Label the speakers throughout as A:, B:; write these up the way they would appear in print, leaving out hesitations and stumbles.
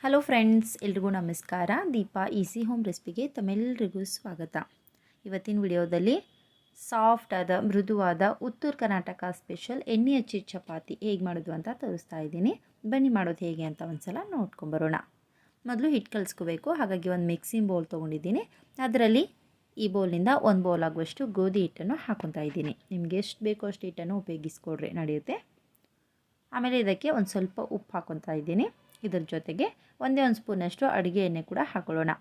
A: Hello friends, ಎಲ್ರಿಗೂ ನಮಸ್ಕಾರ. Deepa easy home ರೆಸಿಪಿಗೆ ತಮ್ಮೆಲ್ಲರಿಗೂ ಸ್ವಾಗತ. ಇವತ್ತಿನ ವಿಡಿಯೋದಲ್ಲಿ ಸಾಫ್ಟ್ ಆದ ಮೃದುವಾದ ಉತ್ತರ ಕರ್ನಾಟಕ ಸ್ಪೆಷಲ್ ಎಣ್ಣೆ ಹಚ್ಚಿದ ಚಪಾತಿ ಹೇಗೆ ಮಾಡೋದು ಅಂತ ತೋರಿಸ್ತಾ ಇದ್ದೀನಿ. ಬನ್ನಿ ಮಾಡೋದು ಹೇಗೆ ಅಂತ ಒಂದ್ಸಲ ನೋಡ್ಕೊಂಬರೋಣ. ಮೊದಲು ಹಿಟ್ಟು ಕಲಿಸ್ಕೋಬೇಕು. ಹಾಗಾಗಿ ಒಂದು ಮಿಕ್ಸಿಂಗ್ ಬೌಲ್ ತೊಗೊಂಡಿದ್ದೀನಿ. ಅದರಲ್ಲಿ ಈ ಬೌಲ್ನಿಂದ ಒಂದು ಬೌಲ್ ಆಗುವಷ್ಟು ಗೋಧಿ ಹಿಟ್ಟನ್ನು ಹಾಕೊತಾ ಇದ್ದೀನಿ. ನಿಮಗೆ ಎಷ್ಟು ಬೇಕೋ ಅಷ್ಟು ಹಿಟ್ಟನ್ನು ಉಪಯೋಗಿಸ್ಕೊಡ್ರಿ, ನಡೆಯುತ್ತೆ. ಆಮೇಲೆ ಇದಕ್ಕೆ ಒಂದು ಸ್ವಲ್ಪ ಉಪ್ಪು ಹಾಕೊತಾ ಇದ್ದೀನಿ. ಇದರ ಜೊತೆಗೆ ಒಂದೇ ಒಂದು ಸ್ಪೂನಷ್ಟು ಅಡುಗೆ ಎಣ್ಣೆ ಕೂಡ ಹಾಕೊಳ್ಳೋಣ.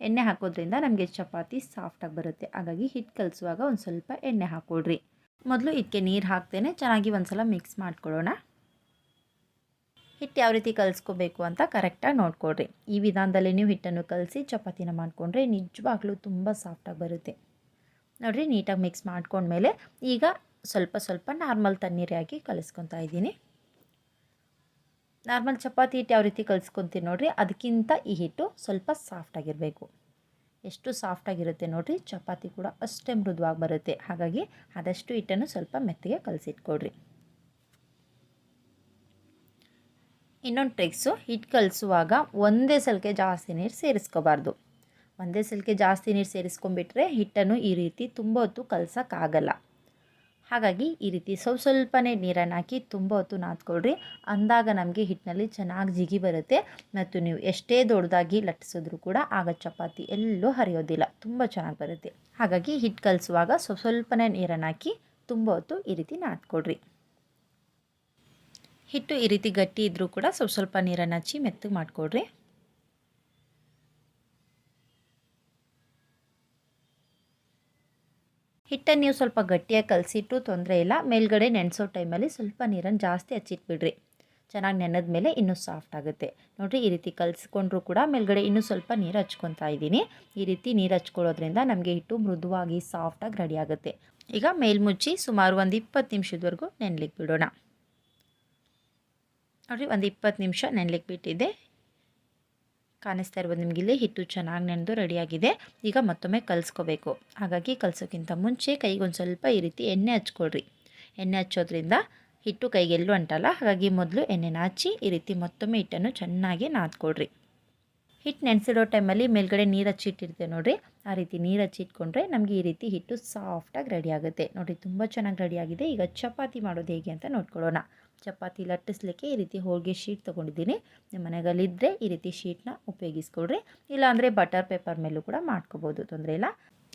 A: ಎಣ್ಣೆ ಹಾಕೋದ್ರಿಂದ ನಮಗೆ ಚಪಾತಿ ಸಾಫ್ಟಾಗಿ ಬರುತ್ತೆ. ಹಾಗಾಗಿ ಹಿಟ್ಟು ಕಲಿಸುವಾಗ ಒಂದು ಸ್ವಲ್ಪ ಎಣ್ಣೆ ಹಾಕ್ಕೊಳ್ರಿ. ಮೊದಲು ಇದಕ್ಕೆ ನೀರು ಹಾಕ್ತೇನೆ ಚೆನ್ನಾಗಿ ಒಂದು ಸಲ ಮಿಕ್ಸ್ ಮಾಡ್ಕೊಳ್ಳೋಣ. ಹಿಟ್ಟು ಯಾವ ರೀತಿ ಕಲಿಸ್ಕೋಬೇಕು ಅಂತ ಕರೆಕ್ಟಾಗಿ ನೋಡ್ಕೊಳ್ರಿ. ಈ ವಿಧಾನದಲ್ಲಿ ನೀವು ಹಿಟ್ಟನ್ನು ಕಲಸಿ ಚಪಾತಿನ ಮಾಡಿಕೊಂಡ್ರೆ ನಿಜವಾಗ್ಲೂ ತುಂಬ ಸಾಫ್ಟಾಗಿ ಬರುತ್ತೆ. ನೋಡಿರಿ, ನೀಟಾಗಿ ಮಿಕ್ಸ್ ಮಾಡ್ಕೊಂಡ್ಮೇಲೆ ಈಗ ಸ್ವಲ್ಪ ಸ್ವಲ್ಪ ನಾರ್ಮಲ್ ತಣ್ಣೀರು ಹಾಕಿ ಕಲಿಸ್ಕೊತಾ ಇದ್ದೀನಿ. ನಾರ್ಮಲ್ ಚಪಾತಿ ಹಿಟ್ಟು ಯಾವ ರೀತಿ ಕಲಿಸ್ಕೊತೀನಿ ನೋಡಿರಿ, ಅದಕ್ಕಿಂತ ಈ ಹಿಟ್ಟು ಸ್ವಲ್ಪ ಸಾಫ್ಟಾಗಿರಬೇಕು. ಎಷ್ಟು ಸಾಫ್ಟಾಗಿರುತ್ತೆ ನೋಡಿರಿ, ಚಪಾತಿ ಕೂಡ ಅಷ್ಟೇ ಮೃದುವಾಗಿ ಬರುತ್ತೆ. ಹಾಗಾಗಿ ಆದಷ್ಟು ಹಿಟ್ಟನ್ನು ಸ್ವಲ್ಪ ಮೆತ್ತಗೆ ಕಲಸಿಟ್ಕೊಡ್ರಿ. ಇನ್ನೊಂದು ಟ್ರಿಕ್ಸು, ಹಿಟ್ಟು ಕಲಿಸುವಾಗ ಒಂದೇ ಸಲಕ್ಕೆ ಜಾಸ್ತಿ ನೀರು ಸೇರಿಸ್ಕೋಬಾರ್ದು. ಒಂದೇ ಸಲಕ್ಕೆ ಜಾಸ್ತಿ ನೀರು ಸೇರಿಸ್ಕೊಂಡ್ಬಿಟ್ರೆ ಹಿಟ್ಟನ್ನು ಈ ರೀತಿ ತುಂಬ ಹೊತ್ತು ಕಲಸೋಕ್ಕಾಗಲ್ಲ. ಹಾಗಾಗಿ ಈ ರೀತಿ ಸ್ವಲ್ಪನೇ ನೀರನ್ನು ಹಾಕಿ ತುಂಬ ಹೊತ್ತು ನಾದ್ಕೊಳ್ರಿ. ಅಂದಾಗ ನಮಗೆ ಹಿಟ್ಟಿನಲ್ಲಿ ಚೆನ್ನಾಗಿ ಜಿಗಿ ಬರುತ್ತೆ. ಮತ್ತು ನೀವು ಎಷ್ಟೇ ದೊಡ್ಡದಾಗಿ ಲಟ್ಟಿಸಿದ್ರೂ ಕೂಡ ಆಗ ಚಪಾತಿ ಎಲ್ಲೂ ಹರಿಯೋದಿಲ್ಲ, ತುಂಬ ಚೆನ್ನಾಗಿ ಬರುತ್ತೆ. ಹಾಗಾಗಿ ಹಿಟ್ಟು ಕಲಿಸುವಾಗ ಸ್ವಲ್ಪನೇ ನೀರನ್ನು ಹಾಕಿ ತುಂಬ ಹೊತ್ತು ಈ ರೀತಿ ನಾದ್ಕೊಳ್ರಿ. ಹಿಟ್ಟು ಈ ರೀತಿ ಗಟ್ಟಿ ಇದ್ದರೂ ಕೂಡ ಸ್ವಲ್ಪ ನೀರನ್ನು ಹಚ್ಚಿ ಮೆತ್ತಗೆ ಮಾಡಿಕೊಡ್ರಿ. ಹಿಟ್ಟನ್ನು ನೀವು ಸ್ವಲ್ಪ ಗಟ್ಟಿಯಾಗಿ ಕಲಸಿಟ್ಟು ತೊಂದರೆ ಇಲ್ಲ. ಮೇಲ್ಗಡೆ ನೆನೆಸೋ ಟೈಮಲ್ಲಿ ಸ್ವಲ್ಪ ನೀರನ್ನು ಜಾಸ್ತಿ ಹಚ್ಚಿಟ್ಬಿಡ್ರಿ. ಚೆನ್ನಾಗಿ ನೆನೆದ ಮೇಲೆ ಇನ್ನೂ ಸಾಫ್ಟ್ ಆಗುತ್ತೆ. ನೋಡಿರಿ, ಈ ರೀತಿ ಕಲಿಸ್ಕೊಂಡ್ರೂ ಕೂಡ ಮೇಲ್ಗಡೆ ಇನ್ನೂ ಸ್ವಲ್ಪ ನೀರು ಹಚ್ಕೊತಾ ಇದ್ದೀನಿ. ಈ ರೀತಿ ನೀರು ಹಚ್ಕೊಳ್ಳೋದ್ರಿಂದ ನಮಗೆ ಹಿಟ್ಟು ಮೃದುವಾಗಿ ಸಾಫ್ಟಾಗಿ ರೆಡಿ ಆಗುತ್ತೆ. ಈಗ ಮೇಲ್ಮುಚ್ಚಿ ಸುಮಾರು ಒಂದು 20 ನಿಮಿಷದವರೆಗೂ ನೆನೆಲಿಕ್ಕೆ ಬಿಡೋಣ. ನೋಡಿರಿ, ಒಂದು 20 ನಿಮಿಷ ನೆನೆಲಿಕ್ಕೆ ಬಿಟ್ಟಿದ್ದೆ. ಕಾಣಿಸ್ತಾ ಇರ್ಬೋದು ನಿಮಗಿಲ್ಲಿ ಹಿಟ್ಟು ಚೆನ್ನಾಗಿ ನೆನೆದು ರೆಡಿಯಾಗಿದೆ. ಈಗ ಮತ್ತೊಮ್ಮೆ ಕಲಿಸ್ಕೋಬೇಕು. ಹಾಗಾಗಿ ಕಲಿಸೋಕ್ಕಿಂತ ಮುಂಚೆ ಕೈಗೆ ಒಂದು ಸ್ವಲ್ಪ ಈ ರೀತಿ ಎಣ್ಣೆ ಹಚ್ಕೊಳ್ರಿ. ಎಣ್ಣೆ ಹಚ್ಚೋದ್ರಿಂದ ಹಿಟ್ಟು ಕೈಗೆಲ್ಲೂ ಅಂಟಲ್ಲ. ಹಾಗಾಗಿ ಮೊದಲು ಎಣ್ಣೆನ ಹಚ್ಚಿ ಈ ರೀತಿ ಮತ್ತೊಮ್ಮೆ ಹಿಟ್ಟನ್ನು ಚೆನ್ನಾಗಿ ನಾದ್ಕೊಳ್ರಿ. ಹಿಟ್ಟು ನೆನೆಸಿಡೋ ಟೈಮಲ್ಲಿ ಮೇಲ್ಗಡೆ ನೀರು ಹಚ್ಚಿಟ್ಟಿರ್ತೇವೆ ನೋಡಿರಿ, ಆ ರೀತಿ ನೀರು ಹಚ್ಚಿಟ್ಕೊಂಡ್ರೆ ನಮಗೆ ಈ ರೀತಿ ಹಿಟ್ಟು ಸಾಫ್ಟಾಗಿ ರೆಡಿ ಆಗುತ್ತೆ. ನೋಡಿರಿ, ತುಂಬ ಚೆನ್ನಾಗಿ ರೆಡಿಯಾಗಿದೆ. ಈಗ ಚಪಾತಿ ಮಾಡೋದು ಹೇಗೆ ಅಂತ ನೋಡ್ಕೊಳ್ಳೋಣ. ಚಪಾತಿ ಲಟ್ಟಿಸ್ಲಿಕ್ಕೆ ಈ ರೀತಿ ಹೋಳಿಗೆ ಶೀಟ್ ತೊಗೊಂಡಿದ್ದೀನಿ. ನಿಮ್ಮ ಮನೆಯಲ್ಲಿದ್ದರೆ ಈ ರೀತಿ ಶೀಟ್ನ ಉಪಯೋಗಿಸ್ಕೊಳ್ರಿ. ಇಲ್ಲಾಂದರೆ ಬಟರ್ ಪೇಪರ್ ಮೇಲೂ ಕೂಡ ಮಾಡ್ಕೋಬೋದು, ತೊಂದರೆ ಇಲ್ಲ.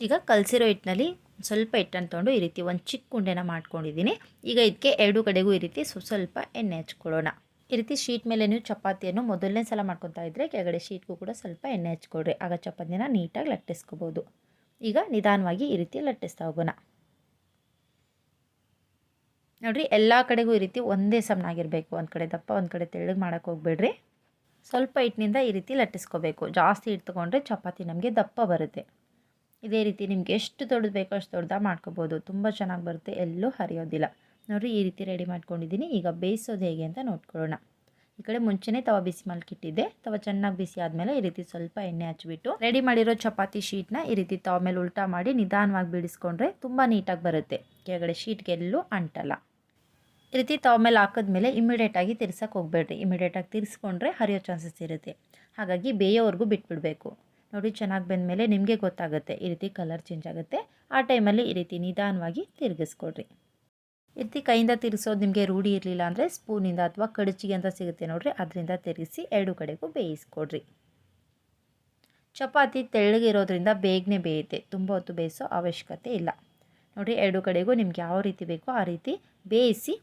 A: ಈಗ ಕಲಸಿರೋ ಹಿಟ್ಟಿನಲ್ಲಿ ಸ್ವಲ್ಪ ಹಿಟ್ಟನ್ನು ತೊಗೊಂಡು ಈ ರೀತಿ ಒಂದು ಚಿಕ್ಕ ಉಂಡೆನ ಮಾಡ್ಕೊಂಡಿದ್ದೀನಿ. ಈಗ ಇದಕ್ಕೆ ಎರಡು ಕಡೆಗೂ ಈ ರೀತಿ ಸ್ವಲ್ಪ ಎಣ್ಣೆ ಹಚ್ಕೊಳ್ಳೋಣ. ಈ ರೀತಿ ಶೀಟ್ ಮೇಲೆ ನೀವು ಚಪಾತಿಯನ್ನು ಮೊದಲನೇ ಸಲ ಮಾಡ್ಕೊತಾ ಇದ್ದರೆ ಕೆಳಗಡೆ ಶೀಟ್ಗೂ ಕೂಡ ಸ್ವಲ್ಪ ಎಣ್ಣೆ ಹಚ್ಕೊಳ್ರಿ. ಆಗ ಚಪಾತಿನ ನೀಟಾಗಿ ಲಟ್ಟಿಸ್ಕೋಬೋದು. ಈಗ ನಿಧಾನವಾಗಿ ಈ ರೀತಿ ಲಟ್ಟಿಸ್ತಾ ಹೋಗೋಣ. ನೋಡಿರಿ, ಎಲ್ಲ ಕಡೆಗೂ ಈ ರೀತಿ ಒಂದೇ ಸಮನಾಗಿರಬೇಕು. ಒಂದು ಕಡೆ ದಪ್ಪ ಒಂದು ಕಡೆ ತೆಳ್ಳಗೆ ಮಾಡೋಕ್ಕೆ ಹೋಗ್ಬೇಡ್ರಿ. ಸ್ವಲ್ಪ ಹಿಟ್ಟಿನಿಂದ ಈ ರೀತಿ ಲಟ್ಟಿಸ್ಕೋಬೇಕು. ಜಾಸ್ತಿ ಹಿಟ್ಟು ತೊಗೊಂಡ್ರೆ ಚಪಾತಿ ನಮಗೆ ದಪ್ಪ ಬರುತ್ತೆ. ಇದೇ ರೀತಿ ನಿಮ್ಗೆ ಎಷ್ಟು ದೊಡ್ಡದು ಬೇಕೋ ಅಷ್ಟು ದೊಡ್ಡದಾಗಿ ಮಾಡ್ಕೋಬೋದು. ತುಂಬ ಚೆನ್ನಾಗಿ ಬರುತ್ತೆ, ಎಲ್ಲೂ ಹರಿಯೋದಿಲ್ಲ. ನೋಡಿರಿ, ಈ ರೀತಿ ರೆಡಿ ಮಾಡ್ಕೊಂಡಿದ್ದೀನಿ. ಈಗ ಬೇಯಿಸೋದು ಹೇಗೆ ಅಂತ ನೋಡ್ಕೊಳ್ಳೋಣ. ಈ ಕಡೆ ಮುಂಚೆನೇ ತವ ಬಿಸಿ ಮಾಡ್ಕಿಟ್ಟಿದ್ದೆ. ತವ ಚೆನ್ನಾಗಿ ಬಿಸಿ ಆದಮೇಲೆ ಈ ರೀತಿ ಸ್ವಲ್ಪ ಎಣ್ಣೆ ಹಚ್ಬಿಟ್ಟು ರೆಡಿ ಮಾಡಿರೋ ಚಪಾತಿ ಶೀಟ್ನ ಈ ರೀತಿ ತವ ಮೇಲೆ ಉಲ್ಟಾ ಮಾಡಿ ನಿಧಾನವಾಗಿ ಬಿಡಿಸ್ಕೊಂಡ್ರೆ ತುಂಬ ನೀಟಾಗಿ ಬರುತ್ತೆ. ಕೆಳಗಡೆ ಶೀಟ್ಗೆಲ್ಲೂ ಅಂಟಲ್ಲ. ಈ ರೀತಿ ತವ ಮೇಲೆ ಹಾಕಿದ್ಮೇಲೆ ಇಮಿಡಿಯೇಟಾಗಿ ತಿರ್ಸಕ್ಕೆ ಹೋಗಬೇಡ್ರಿ. ಇಮಿಡಿಯೇಟಾಗಿ ತಿರ್ಸ್ಕೊಂಡ್ರೆ ಹರಿಯೋ ಚಾನ್ಸಸ್ ಇರುತ್ತೆ. ಹಾಗಾಗಿ ಬೇಯೋವರೆಗೂ ಬಿಟ್ಬಿಡಬೇಕು. ನೋಡಿ, ಚೆನ್ನಾಗಿ ಬೆಂದಮೇಲೆ ನಿಮಗೆ ಗೊತ್ತಾಗುತ್ತೆ ಈ ರೀತಿ ಕಲರ್ ಚೇಂಜ್ ಆಗುತ್ತೆ. ಆ ಟೈಮಲ್ಲಿ ಈ ರೀತಿ ನಿಧಾನವಾಗಿ ತಿರುಗಿಸ್ಕೊಡ್ರಿ. ಈ ರೀತಿ ಕೈಯಿಂದ ತಿರ್ಸೋದು ನಿಮಗೆ ರೂಢಿ ಇರಲಿಲ್ಲ ಅಂದರೆ ಸ್ಪೂನಿಂದ ಅಥವಾ ಕಡಚಿಗೆ ಅಂತ ಸಿಗುತ್ತೆ ನೋಡಿರಿ, ಅದರಿಂದ ತಿರುಗಿಸಿ ಎರಡು ಕಡೆಗೂ ಬೇಯಿಸ್ಕೊಡ್ರಿ. ಚಪಾತಿ ತೆಳ್ಳಗಿರೋದ್ರಿಂದ ಬೇಗನೆ ಬೇಯುತ್ತೆ. ತುಂಬ ಹೊತ್ತು ಬೇಯಿಸೋ ಅವಶ್ಯಕತೆ ಇಲ್ಲ. ನೋಡಿರಿ, ಎರಡು ಕಡೆಗೂ ನಿಮ್ಗೆ ಯಾವ ರೀತಿ ಬೇಕೋ ಆ ರೀತಿ ಬೇಯಿಸಿ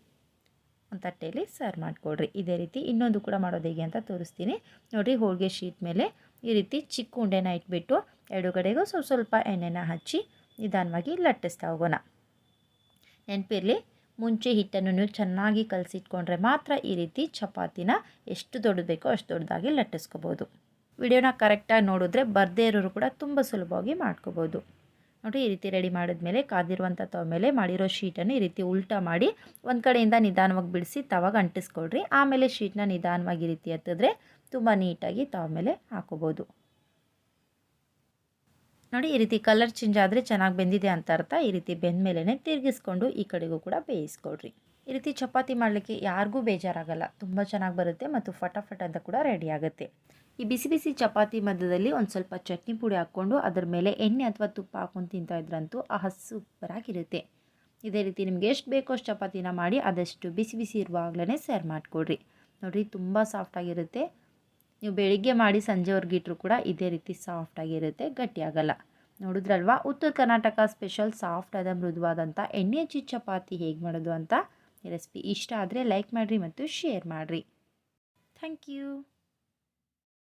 A: ಒಂದು ತಟ್ಟೆಯಲ್ಲಿ ಸರ್ವ್ ಮಾಡಿಕೊಡ್ರಿ. ಇದೇ ರೀತಿ ಇನ್ನೊಂದು ಕೂಡ ಮಾಡೋದು ಹೇಗೆ ಅಂತ ತೋರಿಸ್ತೀನಿ. ನೋಡಿರಿ, ಹೋಳಿಗೆ ಶೀಟ್ ಮೇಲೆ ಈ ರೀತಿ ಚಿಕ್ಕ ಉಂಡೆನ ಇಟ್ಬಿಟ್ಟು ಎರಡು ಕಡೆಗೂ ಸ್ವಲ್ಪ ಎಣ್ಣೆನ ಹಚ್ಚಿ ನಿಧಾನವಾಗಿ ಲಟ್ಟಿಸ್ತಾ ಹೋಗೋಣ. ನೆನಪಿರಲಿ, ಮುಂಚೆ ಹಿಟ್ಟನ್ನು ನೀವು ಚೆನ್ನಾಗಿ ಕಲಸಿಟ್ಕೊಂಡ್ರೆ ಮಾತ್ರ ಈ ರೀತಿ ಚಪಾತಿನ ಎಷ್ಟು ದೊಡ್ಡದು ಬೇಕೋ ಅಷ್ಟು ದೊಡ್ಡದಾಗಿ ಲಟ್ಟಿಸ್ಕೋಬೋದು. ವಿಡಿಯೋನ ಕರೆಕ್ಟಾಗಿ ನೋಡಿದ್ರೆ ಬರದೇ ಇರೋರು ಕೂಡ ತುಂಬ ಸುಲಭವಾಗಿ ಮಾಡ್ಕೋಬೋದು. ನೋಡಿ, ಈ ರೀತಿ ರೆಡಿ ಮಾಡಿದ್ಮೇಲೆ ಕಾದಿರುವಂಥ ತವ ಮೇಲೆ ಮಾಡಿರೋ ಶೀಟನ್ನು ಈ ರೀತಿ ಉಲ್ಟಾ ಮಾಡಿ ಒಂದು ಕಡೆಯಿಂದ ನಿಧಾನವಾಗಿ ಬಿಡಿಸಿ ತವಾಗ ಅಂಟಿಸ್ಕೊಳ್ರಿ. ಆಮೇಲೆ ಶೀಟ್ನ ನಿಧಾನವಾಗಿ ಈ ರೀತಿ ಎತ್ತಿದ್ರೆ ತುಂಬ ನೀಟಾಗಿ ತವ ಮೇಲೆ ಹಾಕೋಬೋದು. ನೋಡಿ, ಈ ರೀತಿ ಕಲರ್ ಚೇಂಜ್ ಆದರೆ ಚೆನ್ನಾಗಿ ಬೆಂದಿದೆ ಅಂತ ಅರ್ಥ. ಈ ರೀತಿ ಬೆಂದ ಮೇಲೇ ತಿರುಗಿಸ್ಕೊಂಡು ಈ ಕಡೆಗೂ ಕೂಡ ಬೇಯಿಸ್ಕೊಳ್ರಿ. ಈ ರೀತಿ ಚಪಾತಿ ಮಾಡಲಿಕ್ಕೆ ಯಾರಿಗೂ ಬೇಜಾರಾಗಲ್ಲ, ತುಂಬ ಚೆನ್ನಾಗಿ ಬರುತ್ತೆ ಮತ್ತು ಫಟಾಫಟ್ ಅಂತ ಕೂಡ ರೆಡಿ ಆಗುತ್ತೆ. ಈ ಬಿಸಿ ಬಿಸಿ ಚಪಾತಿ ಮಧ್ಯದಲ್ಲಿ ಒಂದು ಸ್ವಲ್ಪ ಚಟ್ನಿ ಪುಡಿ ಹಾಕ್ಕೊಂಡು ಅದರ ಮೇಲೆ ಎಣ್ಣೆ ಅಥವಾ ತುಪ್ಪ ಹಾಕ್ಕೊಂಡು ತಿಂತಾಯಿದ್ರಂತೂ ಸೂಪರಾಗಿರುತ್ತೆ. ಇದೇ ರೀತಿ ನಿಮ್ಗೆ ಎಷ್ಟು ಬೇಕೋ ಅಷ್ಟು ಚಪಾತಿನ ಮಾಡಿ ಆದಷ್ಟು ಬಿಸಿ ಬಿಸಿ ಇರುವಾಗಲೇ ಸರ್ವ್ ಮಾಡಿಕೊಡ್ರಿ. ನೋಡಿರಿ ತುಂಬ ಸಾಫ್ಟಾಗಿರುತ್ತೆ. ನೀವು ಬೆಳಿಗ್ಗೆ ಮಾಡಿ ಸಂಜೆವರೆಗಿಟ್ರೂ ಕೂಡ ಇದೇ ರೀತಿ ಸಾಫ್ಟಾಗಿರುತ್ತೆ, ಗಟ್ಟಿಯಾಗಲ್ಲ. ನೋಡಿದ್ರಲ್ವಾ ಉತ್ತರ ಕರ್ನಾಟಕ ಸ್ಪೆಷಲ್ ಸಾಫ್ಟಾದ ಮೃದುವಾದಂಥ ಎಣ್ಣೆ ಹಚ್ಚಿದ ಚಪಾತಿ ಹೇಗೆ ಮಾಡೋದು ಅಂತ. ಈ ರೆಸಿಪಿ ಇಷ್ಟ ಆದರೆ ಲೈಕ್ ಮಾಡಿರಿ ಮತ್ತು ಶೇರ್ ಮಾಡಿರಿ. Thank you.